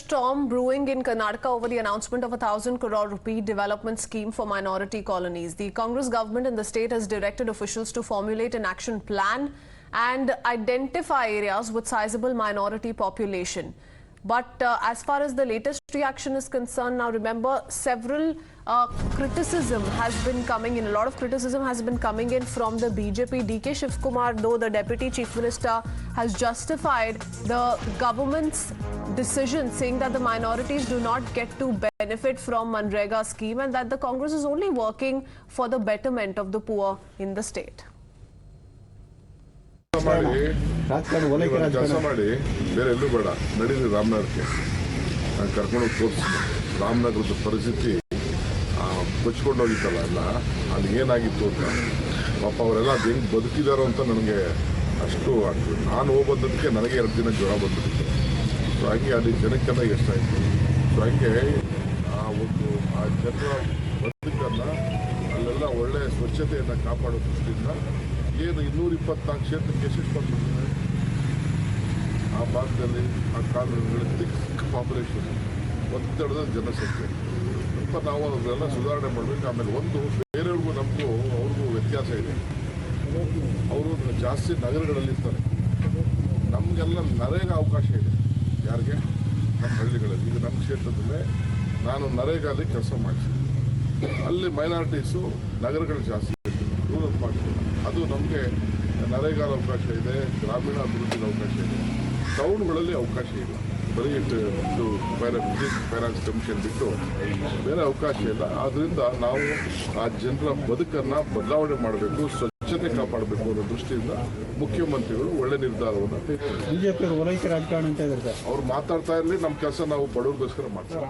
storm brewing in Karnataka over the announcement of a 1,000 crore rupee development scheme for minority colonies. The Congress government in the state has directed officials to formulate an action plan and identify areas with sizable minority population. But as far as the latest reaction is concerned, now remember several criticism has been coming in. A lot of criticism has been coming in from the BJP. DK Shiv Kumar, though the Deputy Chief Minister, has justified the government's decision, saying that the minorities do not get to benefit from Manrega scheme and that the Congress is only working for the betterment of the poor in the state. ಕೆಲಸ ಮಾಡಿ ಬೇರೆ ಎಲ್ಲೂ ಬೇಡ ನಡೀರಿ ರಾಮನಗರಕ್ಕೆ ನಾನು ಕರ್ಕೊಂಡೋಗಿ ತೋರಿಸ್ತೀನಿ. ರಾಮನಗರದ ಪರಿಸ್ಥಿತಿ ಕೊಚ್ಕೊಂಡು ಹೋಗಿತ್ತಲ್ಲ ಎಲ್ಲ ಅದು ಏನಾಗಿತ್ತು ಅಂತ ಪಾಪ ಅವರೆಲ್ಲ ಅದು ಹೆಂಗೆ ಬದುಕಿದಾರೋ ಅಂತ ನನಗೆ ಅಷ್ಟು ಆಗ್ತದೆ. ನಾನು ಹೋಗ್ಬಂದದಕ್ಕೆ ನನಗೆ 2 ದಿನ ಜ್ವರ ಬಂದ್ಬಿಟ್ಟಿತ್ತು. ಸೊ ಹಂಗೆ ಅಲ್ಲಿ ಜನಕ್ಕೆಲ್ಲ ಇಷ್ಟ ಆಯಿತು. ಸೊ ಹಂಗೆ ಆ ಜನರ ಬದುಕನ್ನು ಅಲ್ಲೆಲ್ಲ ಒಳ್ಳೆಯ ಸ್ವಚ್ಛತೆಯನ್ನು ಕಾಪಾಡೋ ದೃಷ್ಟಿಯಿಂದ ಏನು 224 ಕ್ಷೇತ್ರಕ್ಕೆ ಎಷ್ಟು ಬಂದಿದೆ ಆ ಭಾಗದಲ್ಲಿ ಆ ಕಾಲುಗಳ ಥಿಕ್ ಪಾಪ್ಯುಲೇಷನ್ ಒತ್ತಡದ ಜನಸಂಖ್ಯೆ ಸ್ವಲ್ಪ ನಾವು ಅದನ್ನೆಲ್ಲ ಸುಧಾರಣೆ ಮಾಡಬೇಕು. ಆಮೇಲೆ ಒಂದು ಬೇರೆಯವ್ರಿಗೂ ನಮಗೂ ಅವ್ರಿಗೂ ವ್ಯತ್ಯಾಸ ಇದೆ. ಅವರು ಜಾಸ್ತಿ ನಗರಗಳಲ್ಲಿ ಇರ್ತಾರೆ, ನಮಗೆಲ್ಲ ನರೇಗಾ ಅವಕಾಶ ಇದೆ. ಯಾರಿಗೆ? ನಮ್ಮ ಹಳ್ಳಿಗಳಲ್ಲಿ. ಈಗ ನಮ್ಮ ಕ್ಷೇತ್ರದಲ್ಲೇ ನಾನು ನರೇಗಾಲಿ ಕೆಲಸ ಮಾಡಿಸಿದ್ದೆ. ಅಲ್ಲಿ ಮೈನಾರಿಟೀಸು ನಗರಗಳು ಜಾಸ್ತಿ ರೂರಲ್ ಪಾರ್ಟ್ ಅದು ನಮಗೆ ನರೇಗಾದ ಅವಕಾಶ ಇದೆ, ಗ್ರಾಮೀಣ ಅಭಿವೃದ್ಧಿಗೆ ಅವಕಾಶ ಇದೆ. ಟೌನ್ಗಳಲ್ಲಿ ಅವಕಾಶ ಇಲ್ಲ. ಬರೀ ಫೈನಾನ್ಸ್ ಕಮಿಷನ್ ಬಿಟ್ಟು ಬೇರೆ ಅವಕಾಶ ಇಲ್ಲ. ಆದ್ದರಿಂದ ನಾವು ಆ ಜನರ ಬದುಕನ್ನು ಬದಲಾವಣೆ ಮಾಡಬೇಕು, ಸ್ವಚ್ಛತೆ ಕಾಪಾಡಬೇಕು ಅನ್ನೋ ದೃಷ್ಟಿಯಿಂದ ಮುಖ್ಯಮಂತ್ರಿಗಳು ಒಳ್ಳೆ ನಿರ್ಧಾರವನ್ನು ತೆಗೆದುಕೊಂಡರು. ಬಿಜೆಪಿ ಓಲೈಕೆ ರಾಜಕಾರಣ ಅಂತ ಇದ್ದಾರೆ. ಅವ್ರು ಮಾತಾಡ್ತಾ ಇರಲಿ, ನಮ್ಮ ಕೆಲಸ ನಾವು ಬಡವರಿಗೋಸ್ಕರ ಮಾಡ್ತಾರೆ.